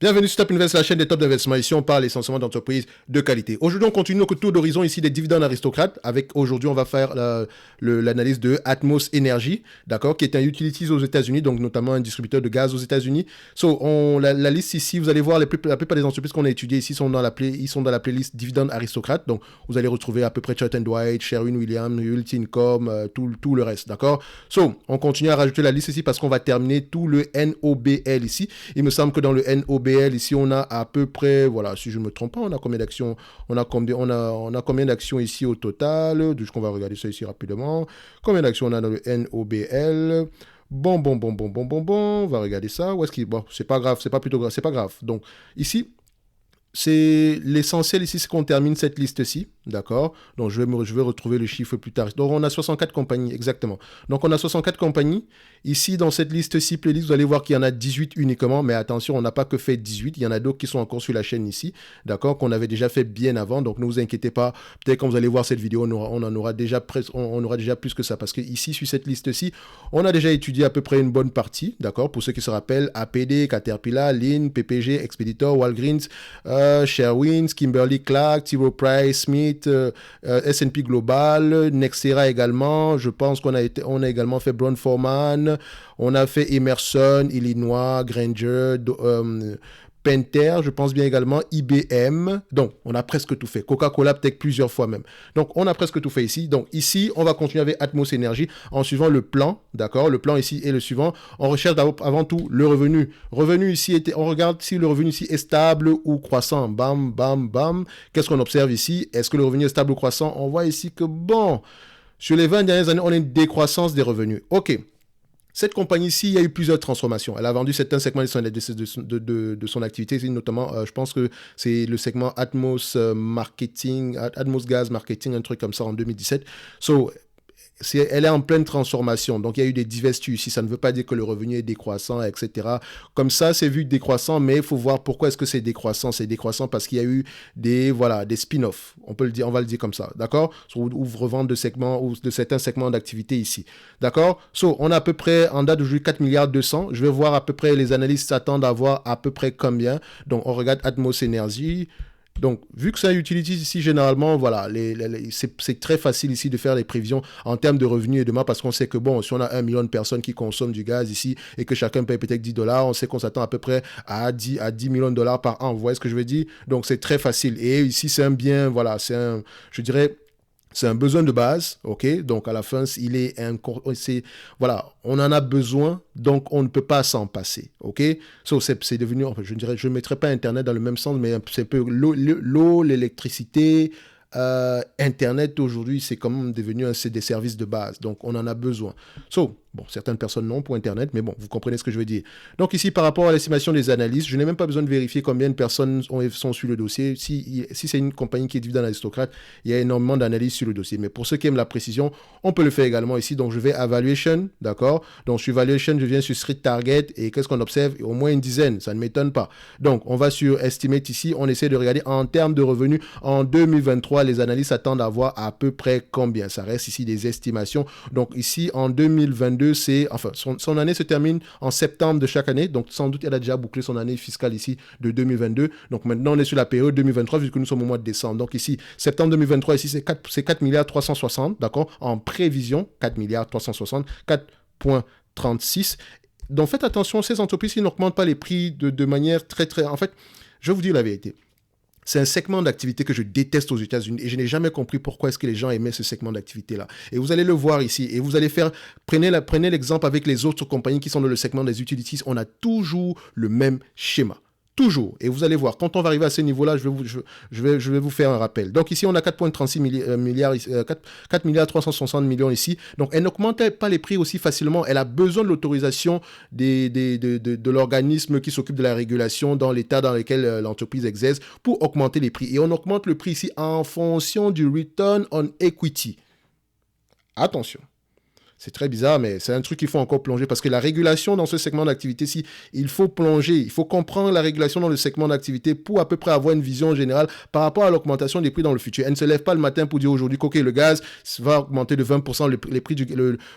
Bienvenue sur Top Invest, la chaîne des top d'investissement. Ici, on parle essentiellement d'entreprises de qualité. Aujourd'hui, on continue notre tour d'horizon ici des dividendes aristocrates. Aujourd'hui, on va faire l'analyse de Atmos Energy, d'accord, qui est un utilities aux États-Unis, donc notamment un distributeur de gaz aux États-Unis. La liste ici, vous allez voir, la plupart des entreprises qu'on a étudiées ici sont dans la playlist dividendes aristocrates. Donc, vous allez retrouver à peu près Church & Dwight, Sherwin-Williams, Realty Income, tout le reste, d'accord. On continue à rajouter la liste ici parce qu'on va terminer tout le NOBL ici. Il me semble que dans le NOBL, ici, on a à peu près, voilà, si je ne me trompe pas, on a combien d'actions? On a combien d'actions ici au total? On va regarder ça ici rapidement. Combien d'actions on a dans le NOBL? Bon. On va regarder ça. Où est-ce qu'il... Bon, c'est pas grave, c'est pas plutôt grave, c'est pas grave. Donc, ici, c'est l'essentiel ici, c'est qu'on termine cette liste-ci, d'accord? Donc, je vais retrouver le chiffre plus tard. Donc, on a 64 compagnies, exactement. Donc, on a 64 compagnies. Ici, dans cette liste-ci, playlist, vous allez voir qu'il y en a 18 uniquement, mais attention, on n'a pas que fait 18. Il y en a d'autres qui sont encore sur la chaîne ici, d'accord? Qu'on avait déjà fait bien avant. Donc, ne vous inquiétez pas. Peut-être quand vous allez voir cette vidéo, on aura déjà plus que ça. Parce que ici, sur cette liste-ci, on a déjà étudié à peu près une bonne partie, d'accord? Pour ceux qui se rappellent, APD, Caterpillar, Lin, PPG, Expeditor, Walgreens, Sherwin, Kimberly-Clark, T. Rowe Price, Smith, S&P Global, Nextera également. Je pense qu'on a également fait Brown-Forman, on a fait Emerson, Illinois, Granger, Pentair, je pense bien également, IBM. Donc, on a presque tout fait. Coca-Cola, peut-être plusieurs fois même. Donc, on a presque tout fait ici. Donc, ici, on va continuer avec Atmos Energy en suivant le plan, d'accord? Le plan ici est le suivant. On recherche avant tout le revenu. Revenu ici, on regarde si le revenu ici est stable ou croissant. Bam, bam, bam. Qu'est-ce qu'on observe ici? Est-ce que le revenu est stable ou croissant? On voit ici que, bon, sur les 20 dernières années, on a une décroissance des revenus. OK. Cette compagnie-ci, il y a eu plusieurs transformations. Elle a vendu certains segments de son activité, notamment, je pense que c'est le segment Atmos Marketing, Atmos Gas Marketing, un truc comme ça en 2017. Elle est en pleine transformation. Donc, il y a eu des divestitures ici. Ça ne veut pas dire que le revenu est décroissant, etc. Comme ça, c'est vu décroissant, mais il faut voir pourquoi est-ce que c'est décroissant. C'est décroissant parce qu'il y a eu des spin-offs. On va le dire comme ça. D'accord? Ou revente de segments ou de certains segments d'activité ici. D'accord? On a à peu près, en date d'aujourd'hui, 4 milliards 200. Je vais voir à peu près, les analystes s'attendent à voir à peu près combien. Donc, on regarde Atmos Energy. Donc, vu que ça utilise ici, généralement, voilà, c'est très facile ici de faire les prévisions en termes de revenus et de parce qu'on sait que, bon, si on a 1 million de personnes qui consomment du gaz ici et que chacun paye peut-être 10 dollars, on sait qu'on s'attend à peu près à 10 millions de dollars par an. Vous voyez ce que je veux dire? Donc, c'est très facile. Et ici, c'est un bien, voilà, je dirais... C'est un besoin de base, ok? Donc, à la fin, voilà, on en a besoin, donc on ne peut pas s'en passer, ok? C'est devenu, je ne mettrai pas Internet dans le même sens, mais c'est un peu l'eau, l'électricité, Internet, aujourd'hui, c'est quand même devenu c'est des services de base, donc on en a besoin. Bon, certaines personnes non pour Internet, mais bon, vous comprenez ce que je veux dire. Donc ici, par rapport à l'estimation des analystes, je n'ai même pas besoin de vérifier combien de personnes sont sur le dossier. Si c'est une compagnie qui est dividende aristocrate, il y a énormément d'analyses sur le dossier. Mais pour ceux qui aiment la précision, on peut le faire également ici. Donc je vais à Valuation, d'accord? Donc sur Valuation, je viens sur Street Target et qu'est-ce qu'on observe? Au moins une dizaine, ça ne m'étonne pas. Donc on va sur Estimate ici, on essaie de regarder en termes de revenus. En 2023, les analystes attendent à voir à peu près combien. Ça reste ici des estimations. Donc ici, en 2022, son année se termine en septembre de chaque année, donc sans doute elle a déjà bouclé son année fiscale ici de 2022, donc maintenant on est sur la période 2023 vu que nous sommes au mois de décembre, donc ici, septembre 2023, ici c'est 4 milliards 360, d'accord, en prévision, 4 milliards 360, 4,36. Donc faites attention, ces entreprises qui n'augmentent pas les prix de manière très, en fait, je vais vous dire la vérité. C'est un segment d'activité que je déteste aux États-Unis et je n'ai jamais compris pourquoi est-ce que les gens aimaient ce segment d'activité-là. Et vous allez le voir ici et vous allez prenez l'exemple avec les autres compagnies qui sont dans le segment des utilities. On a toujours le même schéma. Toujours. Et vous allez voir, quand on va arriver à ce niveau-là, je vais vous faire un rappel. Donc ici, on a 4,36 milliards, 4 milliards 360 millions ici. Donc elle n'augmente pas les prix aussi facilement. Elle a besoin de l'autorisation de l'organisme qui s'occupe de la régulation dans l'état dans lequel l'entreprise exerce pour augmenter les prix. Et on augmente le prix ici en fonction du return on equity. Attention. C'est très bizarre, mais c'est un truc qu'il faut encore plonger parce que la régulation dans ce segment d'activité-ci, il faut plonger, il faut comprendre la régulation dans le segment d'activité pour à peu près avoir une vision générale par rapport à l'augmentation des prix dans le futur. Elle ne se lève pas le matin pour dire aujourd'hui que le gaz va augmenter de 20%, le prix,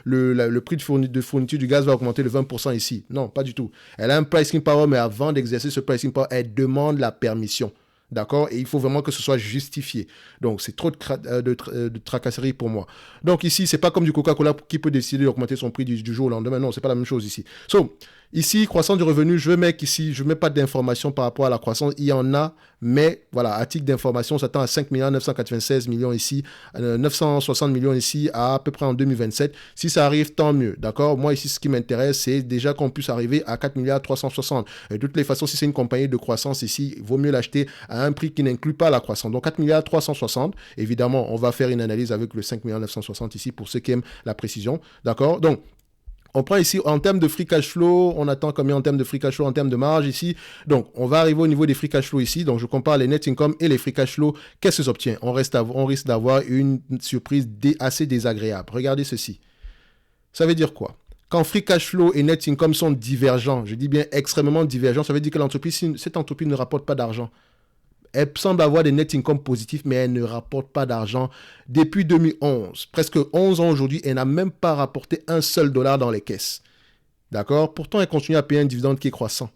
le prix de fourniture du gaz va augmenter de 20% ici. Non, pas du tout. Elle a un pricing power, mais avant d'exercer ce pricing power, elle demande la permission. D'accord? Et il faut vraiment que ce soit justifié. Donc, c'est trop de tracasserie pour moi. Donc, ici, c'est pas comme du Coca-Cola qui peut décider d'augmenter son prix du jour au lendemain. Non, c'est pas la même chose ici. So, ici, croissance du revenu, je mets pas d'informations par rapport à la croissance. Il y en a, mais voilà, à titre d'information, on s'attend à 5 996 millions ici, 960 millions ici, à peu près en 2027. Si ça arrive, tant mieux. D'accord? Moi, ici, ce qui m'intéresse, c'est déjà qu'on puisse arriver à 4 360. Et de toutes les façons, si c'est une compagnie de croissance ici, il vaut mieux l'acheter à un prix qui n'inclut pas la croissance. Donc 4 360. Évidemment, on va faire une analyse avec le 5 960 ici pour ceux qui aiment la précision. D'accord? Donc, on prend ici en termes de free cash flow, on attend combien en termes de free cash flow, en termes de marge ici. Donc, on va arriver au niveau des free cash flow ici. Donc, je compare les net income et les free cash flow. Qu'est-ce que ça obtient? On risque d'avoir une surprise assez désagréable. Regardez ceci. Ça veut dire quoi? Quand free cash flow et net income sont divergents, je dis bien extrêmement divergents, ça veut dire que cette entreprise ne rapporte pas d'argent. Elle semble avoir des net income positifs, mais elle ne rapporte pas d'argent depuis 2011. Presque 11 ans aujourd'hui, elle n'a même pas rapporté un seul dollar dans les caisses. D'accord? Pourtant, elle continue à payer un dividende qui est croissant.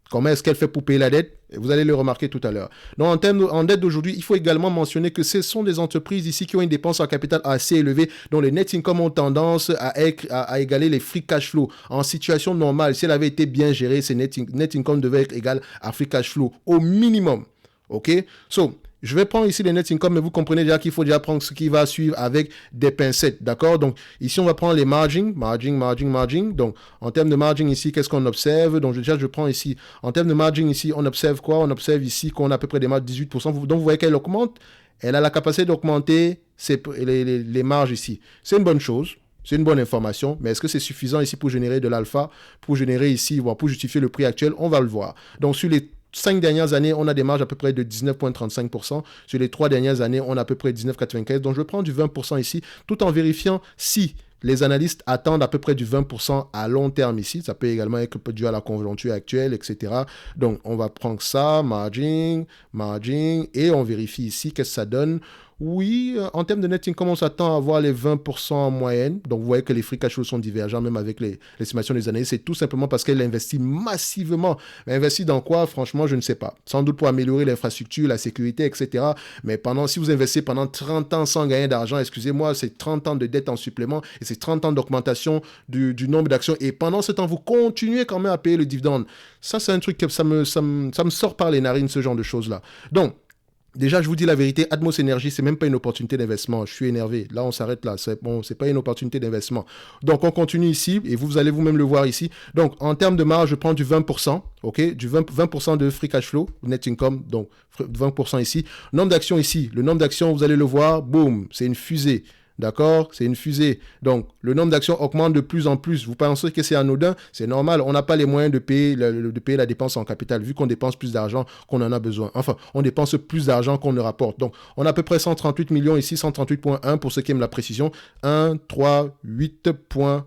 Comment est-ce qu'elle fait pour payer la dette? Vous allez le remarquer tout à l'heure. Donc, en dette d'aujourd'hui, il faut également mentionner que ce sont des entreprises ici qui ont une dépense en capital assez élevée, dont les net income ont tendance à égaler les free cash flow. En situation normale, si elle avait été bien gérée, ces net income devaient être égal à free cash flow au minimum. OK? So, je vais prendre ici les net income, mais vous comprenez déjà qu'il faut déjà prendre ce qui va suivre avec des pincettes. D'accord? Donc, ici, on va prendre les margins. Donc, en termes de margin ici, qu'est-ce qu'on observe? Donc, je prends ici. En termes de margin ici, on observe quoi? On observe ici qu'on a à peu près des marges de 18%. Donc, vous voyez qu'elle augmente. Elle a la capacité d'augmenter les marges ici. C'est une bonne chose. C'est une bonne information, mais est-ce que c'est suffisant ici pour générer de l'alpha, pour générer ici, voire pour justifier le prix actuel? On va le voir. Donc, sur les 5 dernières années, on a des marges à peu près de 19,35%. Sur les 3 dernières années, on a à peu près 19,95%. Donc, je prends du 20% ici, tout en vérifiant si les analystes attendent à peu près du 20% à long terme ici. Ça peut également être dû à la conjoncture actuelle, etc. Donc, on va prendre ça, margin, et on vérifie ici qu'est-ce que ça donne. Oui, en termes de net income, on s'attend à avoir les 20% en moyenne. Donc, vous voyez que les free cash flow sont divergents, même avec l'estimation des analystes. C'est tout simplement parce qu'elle investit massivement. Mais investit dans quoi? Franchement, je ne sais pas. Sans doute pour améliorer l'infrastructure, la sécurité, etc. Mais si vous investissez pendant 30 ans sans gagner d'argent, excusez-moi, c'est 30 ans de dette en supplément et c'est 30 ans d'augmentation du nombre d'actions. Et pendant ce temps, vous continuez quand même à payer le dividende. Ça, c'est un truc que ça me sort par les narines, ce genre de choses-là. Donc, déjà, je vous dis la vérité, Atmos Energy, c'est même pas une opportunité d'investissement. Je suis énervé. Là, on s'arrête là. C'est pas une opportunité d'investissement. Donc, on continue ici et vous allez vous-même le voir ici. Donc, en termes de marge, je prends du 20%, ok? Du 20% de free cash flow, net income, donc 20% ici. Nombre d'actions ici. Le nombre d'actions, vous allez le voir, boum, c'est une fusée. D'accord? C'est une fusée. Donc, le nombre d'actions augmente de plus en plus. Vous pensez que c'est anodin? C'est normal. On n'a pas les moyens de payer la dépense en capital, vu qu'on dépense plus d'argent qu'on en a besoin. Enfin, on dépense plus d'argent qu'on ne rapporte. Donc, on a à peu près 138 millions ici, 138,1 pour ceux qui aiment la précision. 1, 3, 8,1.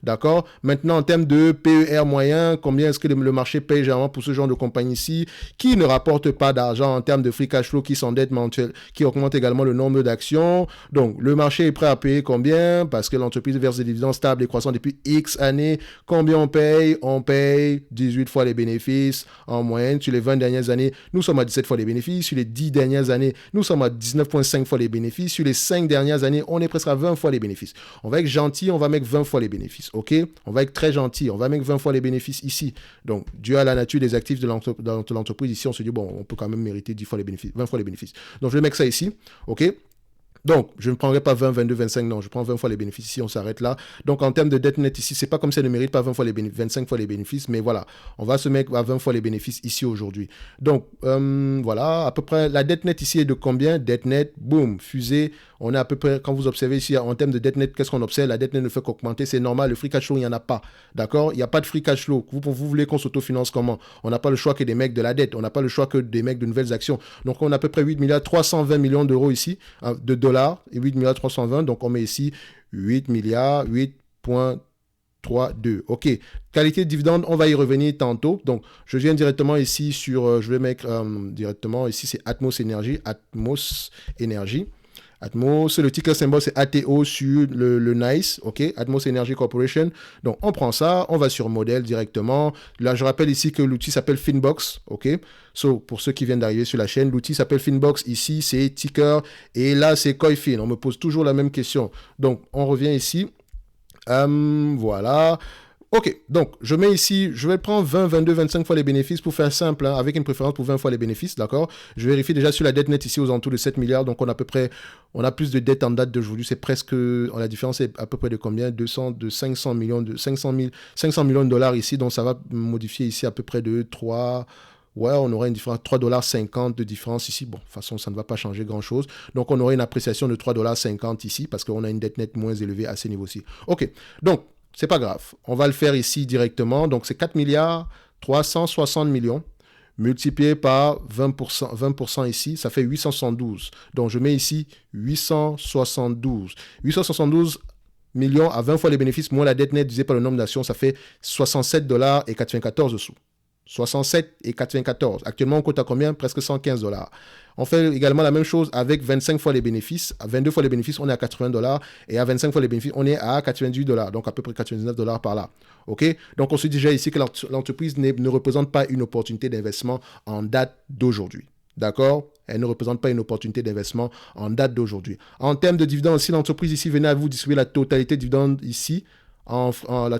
D'accord. Maintenant, en termes de PER moyen, combien est-ce que le marché paye généralement pour ce genre de compagnie ici, qui ne rapporte pas d'argent en termes de free cash flow, qui s'endette mensuel, qui augmente également le nombre d'actions. Donc, le marché est prêt à payer combien? Parce que l'entreprise verse des dividendes stables et croissants depuis X années. Combien on paye? On paye 18 fois les bénéfices en moyenne. Sur les 20 dernières années, nous sommes à 17 fois les bénéfices. Sur les 10 dernières années, nous sommes à 19,5 fois les bénéfices. Sur les 5 dernières années, on est presque à 20 fois les bénéfices. On va être gentil, on va mettre 20 fois les bénéfices, ok? On va être très gentil, on va mettre 20 fois les bénéfices ici. Donc, dû à la nature des actifs de l'entreprise, ici, on se dit, bon, on peut quand même mériter 10 fois les bénéfices, 20 fois les bénéfices. Donc, je vais mettre ça ici, ok? Donc, je ne prendrai pas 20, 22, 25, non, je prends 20 fois les bénéfices ici, on s'arrête là. Donc, en termes de dette nette ici, c'est pas comme si elle ne mérite pas 20 fois les 25 fois les bénéfices, mais voilà, on va se mettre à 20 fois les bénéfices ici aujourd'hui. Donc, voilà, à peu près, la dette nette ici est de combien? Dette nette, boum, fusée. On est à peu près, quand vous observez ici, en termes de dette nette, qu'est-ce qu'on observe? La dette nette ne fait qu'augmenter, c'est normal, le free cash flow, il n'y en a pas, d'accord? Il n'y a pas de free cash flow. Vous voulez qu'on s'autofinance comment? On n'a pas le choix que des mecs de la dette, on n'a pas le choix que des mecs de nouvelles actions. Donc, on a à peu près 8 milliards 320 millions d'euros ici, de dollars, et 8 milliards 320, donc on met ici 8 milliards, 8,32. OK. Qualité de dividende, on va y revenir tantôt. Donc, je viens directement ici sur, je vais mettre directement ici, c'est Atmos Énergie. Atmos Énergie. Atmos, le ticker symbole c'est ATO sur le NICE, ok, Atmos Energy Corporation. Donc on prend ça, on va sur modèle directement. Là je rappelle ici que l'outil s'appelle Finbox, ok. So, pour ceux qui viennent d'arriver sur la chaîne, l'outil s'appelle Finbox. Ici c'est ticker et là c'est Coifin. On me pose toujours la même question. Donc on revient ici. Voilà. Ok, donc je mets ici, je vais prendre 20, 22, 25 fois les bénéfices pour faire simple, hein, avec une préférence pour 20 fois les bénéfices, d'accord. Je vérifie déjà sur la dette nette ici aux alentours de 7 milliards, donc on a à peu près, on a plus de dettes en date d'aujourd'hui, c'est presque, la différence est à peu près de combien, 500 millions de, 500 millions de dollars ici, donc ça va modifier ici à peu près de 3... Ouais, on aura une différence, 3,50 $ de différence ici. Bon, de toute façon, ça ne va pas changer grand-chose. Donc, on aura une appréciation de 3,50 $ ici parce qu'on a une dette nette moins élevée à ce niveau-ci. OK, donc, c'est pas grave. On va le faire ici directement. Donc, c'est 4 milliards 360 millions multiplié par 20%, 20% ici, ça fait 872. Donc, je mets ici 872. 872 millions à 20 fois les bénéfices, moins la dette nette divisée par le nombre d'actions, ça fait 67,94 $. 67,94. Actuellement, on cote à combien? Presque 115 $. On fait également la même chose avec 25 fois les bénéfices. À 22 fois les bénéfices, on est à 80 $. Et à 25 fois les bénéfices, on est à 98 $. Donc, à peu près 99 $ par là. OK? Donc, on se dit déjà ici que l'entreprise ne représente pas une opportunité d'investement en date d'aujourd'hui. D'accord? Elle ne représente pas une opportunité d'investement en date d'aujourd'hui. En termes de dividendes, si l'entreprise ici venait à vous distribuer la totalité de dividendes ici, la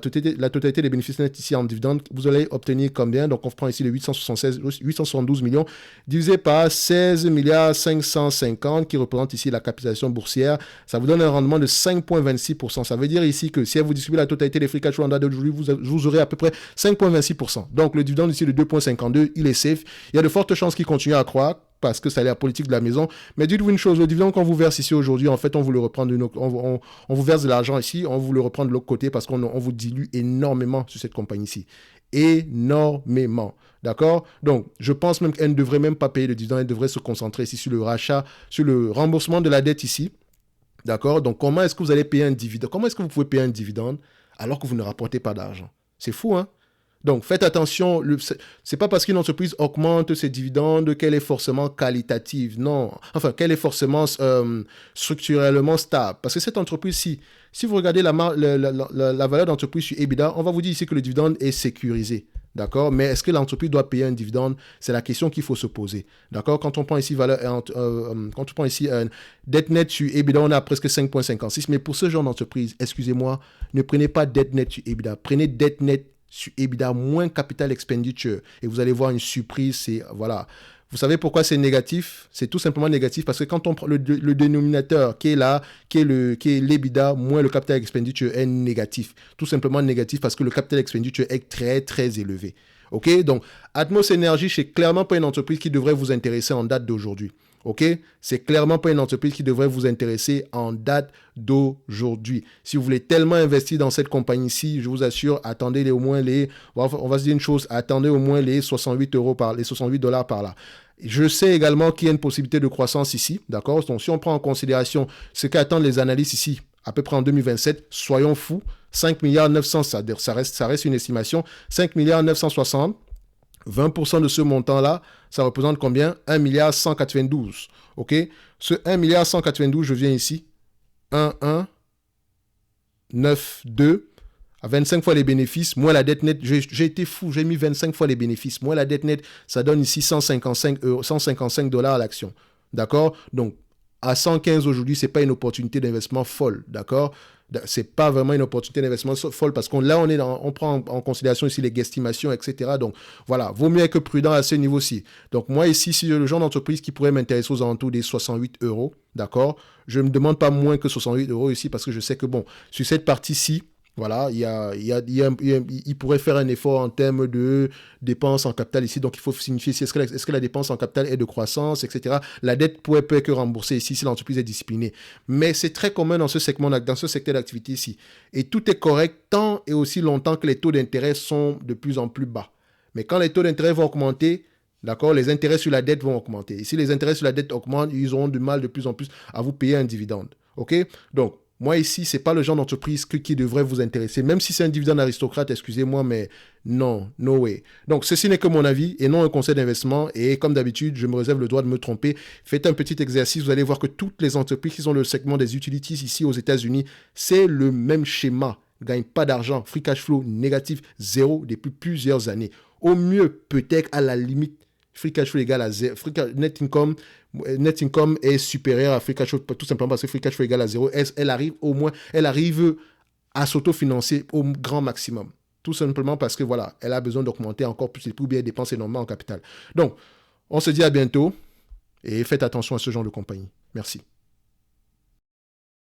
totalité des bénéfices nets ici en dividende, vous allez obtenir combien? Donc on prend ici les 872 millions divisé par 16 milliards 550 qui représente ici la capitalisation boursière. Ça vous donne un rendement de 5,26%. Ça veut dire ici que si elle vous distribue la totalité des free cash flow en date d'aujourd'hui, vous aurez à peu près 5,26%. Donc le dividende ici de 2,52, il est safe. Il y a de fortes chances qu'il continue à croître parce que ça est la politique de la maison. Mais dites-vous une chose, le dividende qu'on vous verse ici aujourd'hui, en fait, on vous le reprend on vous verse de l'argent ici, on vous le reprend de l'autre côté parce qu'on vous dilue énormément sur cette compagnie-ci. Énormément. D'accord? Donc, je pense même qu'elle ne devrait même pas payer le dividende, elle devrait se concentrer ici sur le rachat, sur le remboursement de la dette ici. D'accord? Donc, comment est-ce que vous allez payer un dividende? Comment est-ce que vous pouvez payer un dividende alors que vous ne rapportez pas d'argent? C'est fou, hein? Donc, faites attention, c'est pas parce qu'une entreprise augmente ses dividendes qu'elle est forcément qualitative, non. Enfin, qu'elle est forcément structurellement stable. Parce que cette entreprise, si vous regardez la valeur d'entreprise sur EBITDA, on va vous dire ici que le dividende est sécurisé. D'accord? Mais est-ce que l'entreprise doit payer un dividende? C'est la question qu'il faut se poser. D'accord? Quand on prend ici dette nette sur EBITDA, on est à presque 5,56. Mais pour ce genre d'entreprise, excusez-moi, ne prenez pas dette nette sur EBITDA. Prenez dette nette sur EBITDA moins capital expenditure et vous allez voir une surprise. C'est voilà. Vous savez pourquoi c'est négatif? C'est tout simplement négatif parce que quand on prend le dénominateur qui est là, qui est l'EBITDA moins le capital expenditure est négatif. Tout simplement négatif parce que le capital expenditure est très très élevé. Ok? Donc Atmos Energy, c'est clairement pas une entreprise qui devrait vous intéresser en date d'aujourd'hui. OK? C'est clairement pas une entreprise qui devrait vous intéresser en date d'aujourd'hui. Si vous voulez tellement investir dans cette compagnie-ci, je vous assure, attendez au moins on va se dire une chose, attendez au moins les 68 $ par là. Je sais également qu'il y a une possibilité de croissance ici, d'accord? Donc, si on prend en considération ce qu'attendent les analystes ici, à peu près en 2027, soyons fous, 5 milliards 900, ça reste une estimation, 5 milliards 960, 20% de ce montant-là, ça représente combien? 1 milliard 192. OK? Ce 1 milliard 192, je viens ici. 1, 9, 2. À 25 fois les bénéfices, moins la dette nette. J'ai été fou, j'ai mis 25 fois les bénéfices. Moins la dette nette, ça donne ici 155 $ à l'action. D'accord? Donc, à 115 aujourd'hui, ce n'est pas une opportunité d'investement folle. D'accord? C'est pas vraiment une opportunité d'investissement folle parce on prend en considération ici les guesstimations, etc. Donc, voilà, vaut mieux être prudent à ce niveau-ci. Donc, moi, ici, si le genre d'entreprise qui pourrait m'intéresser aux alentours des 68 €, d'accord, je ne me demande pas moins que 68 € ici parce que je sais que, bon, sur cette partie-ci, voilà, il pourrait faire un effort en termes de dépenses en capital ici. Donc, il faut signifier est-ce que la dépense en capital est de croissance, etc. La dette pourrait peut être remboursée ici si l'entreprise est disciplinée. Mais c'est très commun dans ce secteur d'activité ici. Et tout est correct tant et aussi longtemps que les taux d'intérêt sont de plus en plus bas. Mais quand les taux d'intérêt vont augmenter, d'accord, les intérêts sur la dette vont augmenter. Et si les intérêts sur la dette augmentent, ils auront du mal de plus en plus à vous payer un dividende. OK? Donc, Moi, ici, c'est pas le genre d'entreprise qui devrait vous intéresser. Même si c'est un dividende aristocrate, excusez-moi, mais non, no way. Donc, ceci n'est que mon avis et non un conseil d'investissement. Et comme d'habitude, je me réserve le droit de me tromper. Faites un petit exercice. Vous allez voir que toutes les entreprises qui ont le segment des utilities ici aux États-Unis, c'est le même schéma. Ne gagnent pas d'argent. Free cash flow négatif, zéro depuis plusieurs années. Au mieux, peut-être à la limite, free cash flow égal à zéro. Net income est supérieur à free cash flow, tout simplement parce que free cash flow égal à zéro. Elle arrive à s'autofinancer au grand maximum. Tout simplement parce que voilà, elle a besoin d'augmenter encore plus les prix ou bien dépenser énormément en capital. Donc, on se dit à bientôt et faites attention à ce genre de compagnie. Merci.